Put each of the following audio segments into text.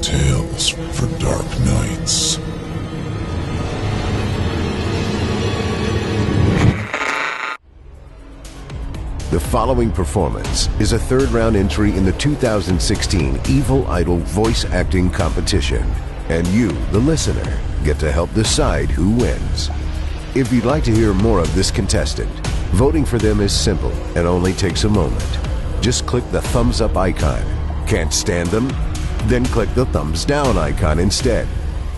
tales for dark nights. The following performance is a third-round entry in the 2016 Evil Idol voice acting competition, and you, the listener, get to help decide who wins. If you'd like to hear more of this contestant, voting for them is simple and only takes a moment. Just click the thumbs up icon. Can't stand them? Then click the thumbs down icon instead,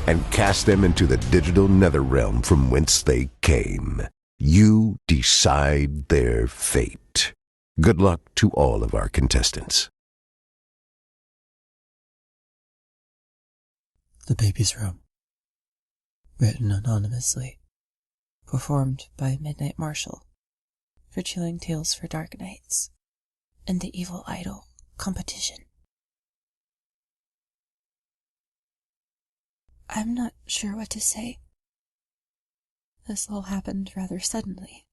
and cast them into the digital netherrealm from whence they came. You decide their fate. Good luck to all of our contestants. The Baby's Room. Written anonymously. Performed by Midnight Marshall for Chilling Tales for Dark Nights and the Evil Idol competition. I'm not sure what to say. This all happened rather suddenly,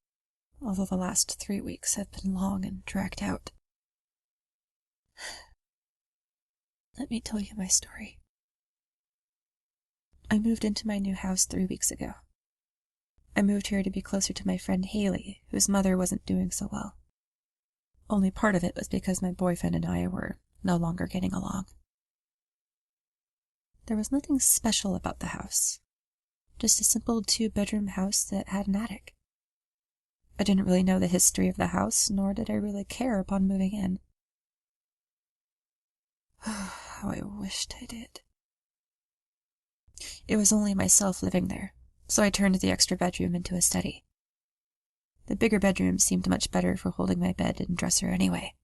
although the last 3 weeks have been long and dragged out. Let me tell you my story. I moved into my new house 3 weeks ago. I moved here to be closer to my friend Haley, whose mother wasn't doing so well. Only part of it was because my boyfriend and I were no longer getting along. There was nothing special about the house. Just a simple 2-bedroom house that had an attic. I didn't really know the history of the house, nor did I really care upon moving in. How I wished I did. It was only myself living there, so I turned the extra bedroom into a study. The bigger bedroom seemed much better for holding my bed and dresser anyway.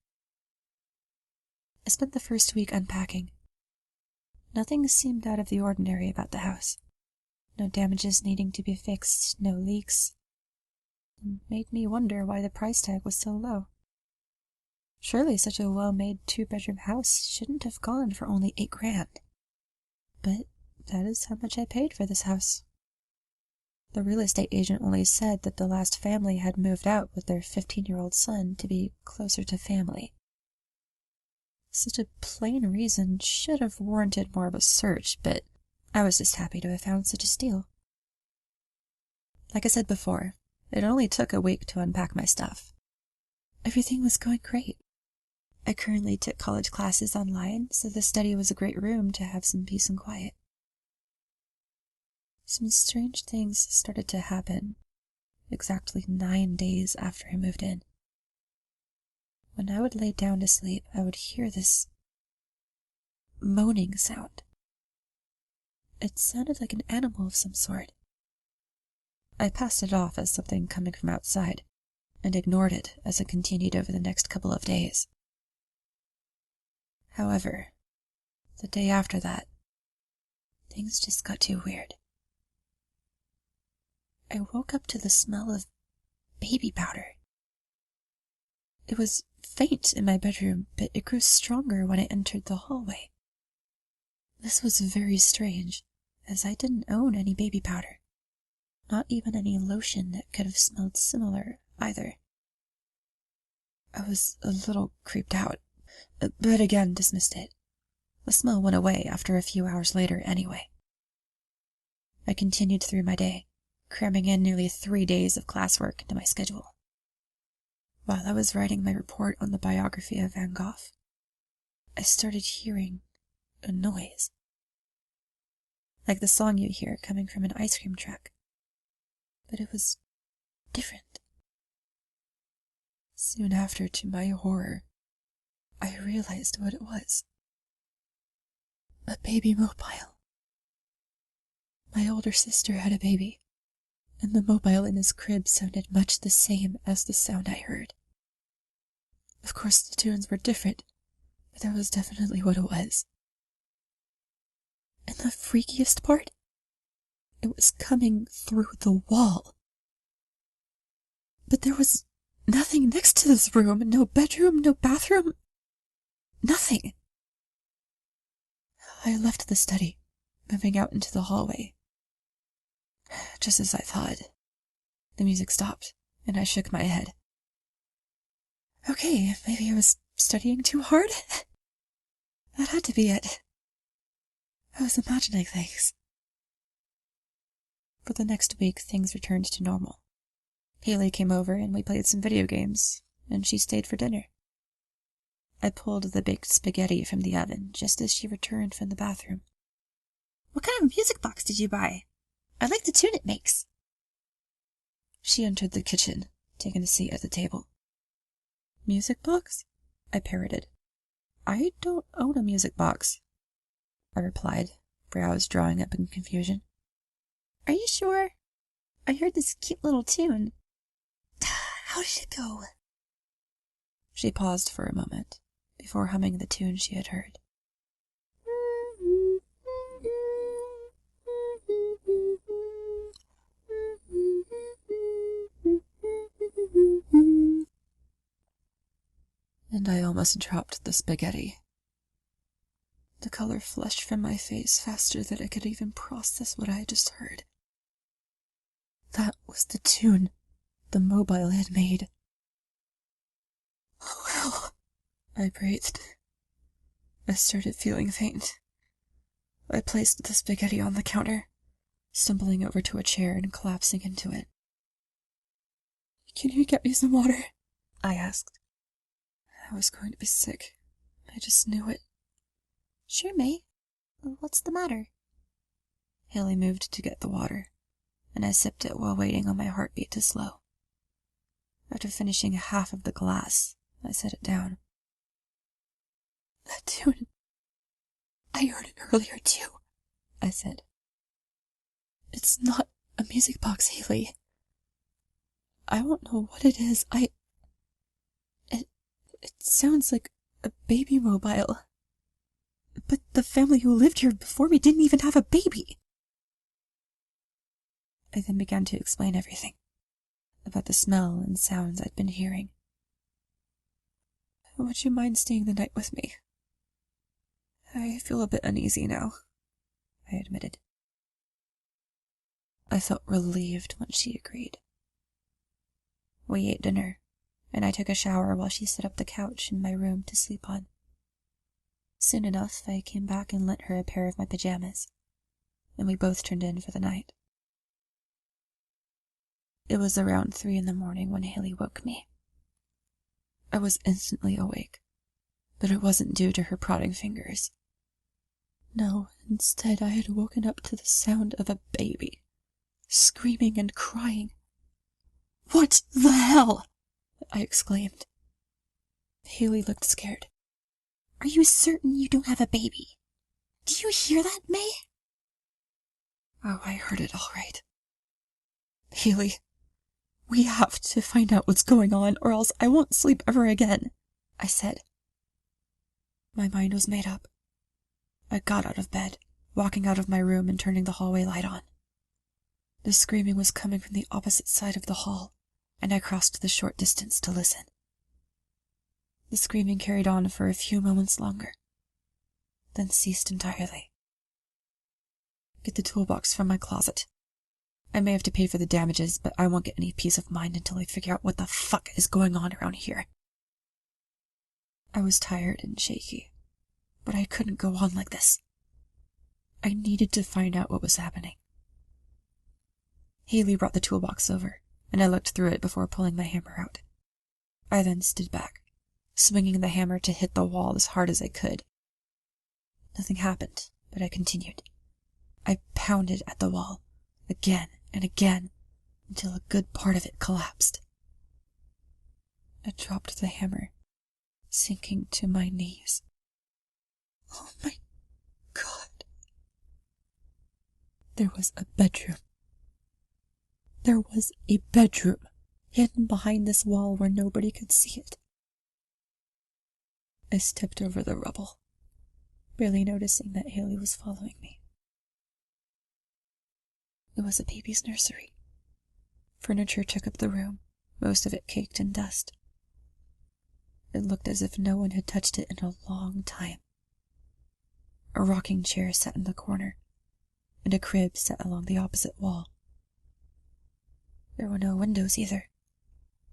I spent the first week unpacking. Nothing seemed out of the ordinary about the house. No damages needing to be fixed, no leaks. It made me wonder why the price tag was so low. Surely such a well-made 2-bedroom house shouldn't have gone for only $8,000. But that is how much I paid for this house. The real estate agent only said that the last family had moved out with their 15-year-old son to be closer to family. Such a plain reason should have warranted more of a search, but I was just happy to have found such a steal. Like I said before, it only took a week to unpack my stuff. Everything was going great. I currently took college classes online, so the study was a great room to have some peace and quiet. Some strange things started to happen exactly 9 days after I moved in. When I would lay down to sleep, I would hear this moaning sound. It sounded like an animal of some sort. I passed it off as something coming from outside, and ignored it as it continued over the next couple of days. However, the day after that, things just got too weird. I woke up to the smell of baby powder. It was faint in my bedroom, but it grew stronger when I entered the hallway. This was very strange, as I didn't own any baby powder. Not even any lotion that could have smelled similar, either. I was a little creeped out, but again dismissed it. The smell went away after a few hours later anyway. I continued through my day, cramming in nearly 3 days of classwork into my schedule. While I was writing my report on the biography of Van Gogh, I started hearing a noise. Like the song you hear coming from an ice cream truck. But it was different. Soon after, to my horror, I realized what it was. A baby mobile. My older sister had a baby, and the mobile in his crib sounded much the same as the sound I heard. Of course, the tunes were different, but that was definitely what it was. And the freakiest part? It was coming through the wall. But there was nothing next to this room, no bedroom, no bathroom, nothing. I left the study, moving out into the hallway. Just as I thought, the music stopped, and I shook my head. Okay, maybe I was studying too hard? That had to be it. I was imagining things. For the next week, things returned to normal. Haley came over and we played some video games, and she stayed for dinner. I pulled the baked spaghetti from the oven just as she returned from the bathroom. "What kind of music box did you buy? I like the tune it makes." She entered the kitchen, taking a seat at the table. "Music box?" I parroted. "I don't own a music box," I replied, brows drawing up in confusion. "Are you sure? I heard this cute little tune. How did it go?" She paused for a moment before humming the tune she had heard. And I almost dropped the spaghetti. The color flushed from my face faster than I could even process what I had just heard. That was the tune the mobile had made. "Oh, hell," I breathed. I started feeling faint. I placed the spaghetti on the counter, stumbling over to a chair and collapsing into it. "Can you get me some water?" I asked. I was going to be sick. I just knew it. "Sure, May. What's the matter?" Haley moved to get the water, and I sipped it while waiting on my heartbeat to slow. After finishing half of the glass, I set it down. "That tune, I heard it earlier too," I said. "It's not a music box, Haley. I don't know what it is. It sounds like a baby mobile. But the family who lived here before me didn't even have a baby." I then began to explain everything about the smell and sounds I'd been hearing. "Would you mind staying the night with me? I feel a bit uneasy now," I admitted. I felt relieved when she agreed. We ate dinner, and I took a shower while she set up the couch in my room to sleep on. Soon enough, I came back and lent her a pair of my pajamas, and we both turned in for the night. It was around 3 in the morning when Haley woke me. I was instantly awake, but it wasn't due to her prodding fingers. No, instead I had woken up to the sound of a baby, screaming and crying. "What the hell?" I exclaimed. Haley looked scared. "Are you certain you don't have a baby? Do you hear that, May?" "Oh, I heard it all right. Haley, we have to find out what's going on, or else I won't sleep ever again," I said. My mind was made up. I got out of bed, walking out of my room and turning the hallway light on. The screaming was coming from the opposite side of the hall, and I crossed the short distance to listen. The screaming carried on for a few moments longer, then ceased entirely. "Get the toolbox from my closet. I may have to pay for the damages, but I won't get any peace of mind until I figure out what the fuck is going on around here." I was tired and shaky, but I couldn't go on like this. I needed to find out what was happening. Haley brought the toolbox over, and I looked through it before pulling my hammer out. I then stood back, swinging the hammer to hit the wall as hard as I could. Nothing happened, but I continued. I pounded at the wall, again and again, until a good part of it collapsed. I dropped the hammer, sinking to my knees. Oh my God. There was a bedroom. There was a bedroom, hidden behind this wall where nobody could see it. I stepped over the rubble, barely noticing that Haley was following me. It was a baby's nursery. Furniture took up the room, most of it caked in dust. It looked as if no one had touched it in a long time. A rocking chair sat in the corner, and a crib sat along the opposite wall. There were no windows either.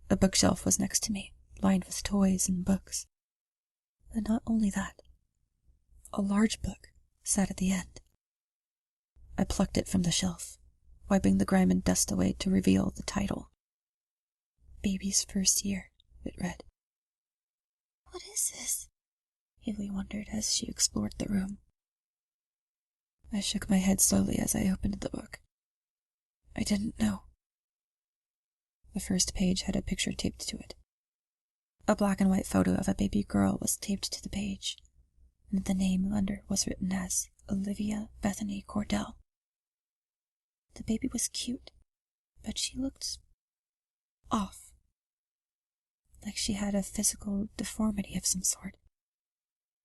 A bookshelf was next to me, lined with toys and books. And not only that, a large book sat at the end. I plucked it from the shelf, wiping the grime and dust away to reveal the title. Baby's First Year, it read. What is this? Haley wondered as she explored the room. I shook my head slowly as I opened the book. I didn't know. The first page had a picture taped to it. A black and white photo of a baby girl was taped to the page, and the name under was written as Olivia Bethany Cordell. The baby was cute, but she looked off, like she had a physical deformity of some sort.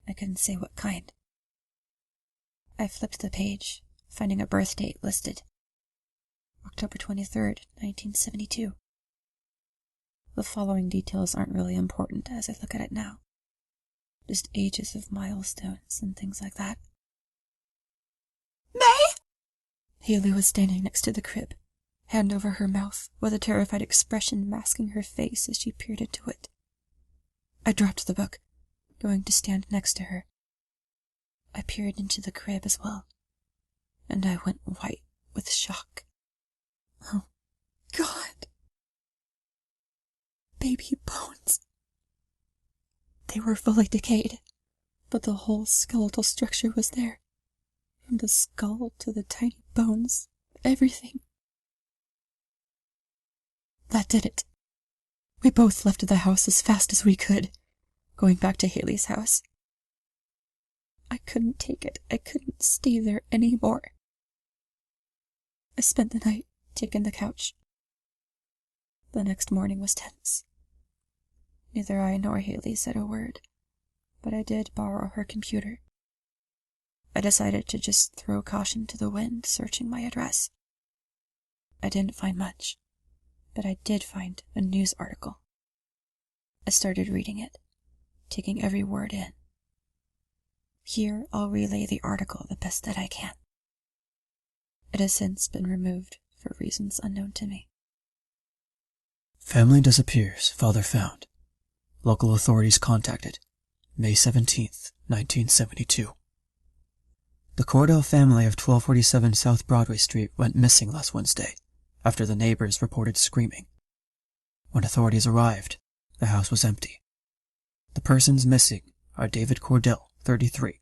I couldn't say what kind. I flipped the page, finding a birth date listed. October 23rd, 1972. The following details aren't really important as I look at it now. Just ages of milestones and things like that. May? Haley was standing next to the crib, hand over her mouth, with a terrified expression masking her face as she peered into it. I dropped the book, going to stand next to her. I peered into the crib as well, and I went white with shock. Oh, God. Baby bones. They were fully decayed, but the whole skeletal structure was there. From the skull to the tiny bones, everything. That did it. We both left the house as fast as we could, going back to Haley's house. I couldn't take it. I couldn't stay there anymore. I spent the night taking the couch. The next morning was tense. Neither I nor Haley said a word, but I did borrow her computer. I decided to just throw caution to the wind, searching my address. I didn't find much, but I did find a news article. I started reading it, taking every word in. Here I'll relay the article the best that I can. It has since been removed for reasons unknown to me. Family disappears, father found. Local authorities contacted. May 17th, 1972. The Cordell family of 1247 South Broadway Street went missing last Wednesday, after the neighbors reported screaming. When authorities arrived, the house was empty. The persons missing are David Cordell, 33,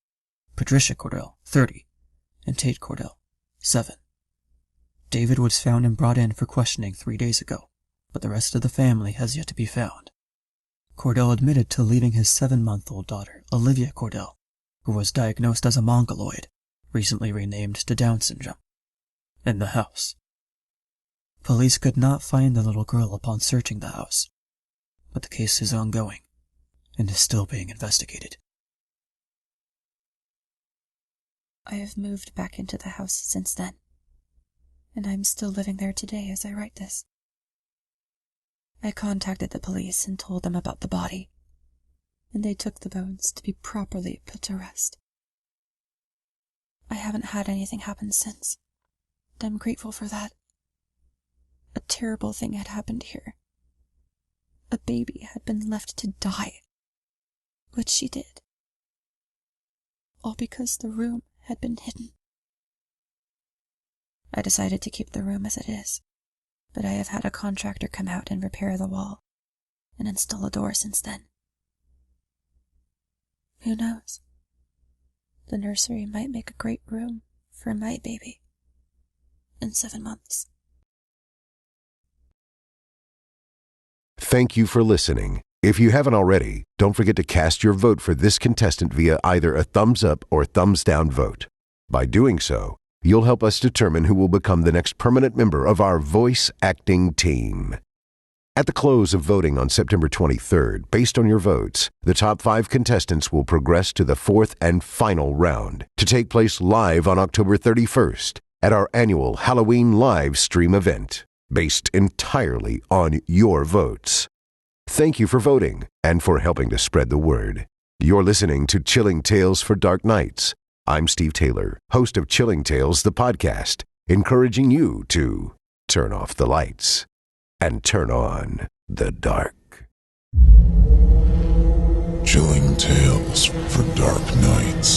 Patricia Cordell, 30, and Tate Cordell, 7. David was found and brought in for questioning 3 days ago, but the rest of the family has yet to be found. Cordell admitted to leaving his 7-month-old daughter, Olivia Cordell, who was diagnosed as a mongoloid, recently renamed to Down syndrome, in the house. Police could not find the little girl upon searching the house, but the case is ongoing and is still being investigated. I have moved back into the house since then, and I'm still living there today as I write this. I contacted the police and told them about the body, and they took the bones to be properly put to rest. I haven't had anything happen since, and I'm grateful for that. A terrible thing had happened here. A baby had been left to die, which she did, all because the room had been hidden. I decided to keep the room as it is, but I have had a contractor come out and repair the wall and install a door since then. Who knows? The nursery might make a great room for my baby in 7 months. Thank you for listening. If you haven't already, don't forget to cast your vote for this contestant via either a thumbs up or thumbs down vote. By doing so, you'll help us determine who will become the next permanent member of our voice acting team. At the close of voting on September 23rd, based on your votes, the top 5 contestants will progress to the 4th and final round to take place live on October 31st at our annual Halloween live stream event, based entirely on your votes. Thank you for voting and for helping to spread the word. You're listening to Chilling Tales for Dark Nights. I'm Steve Taylor, host of Chilling Tales, the podcast, encouraging you to turn off the lights and turn on the dark. Chilling Tales for Dark Nights.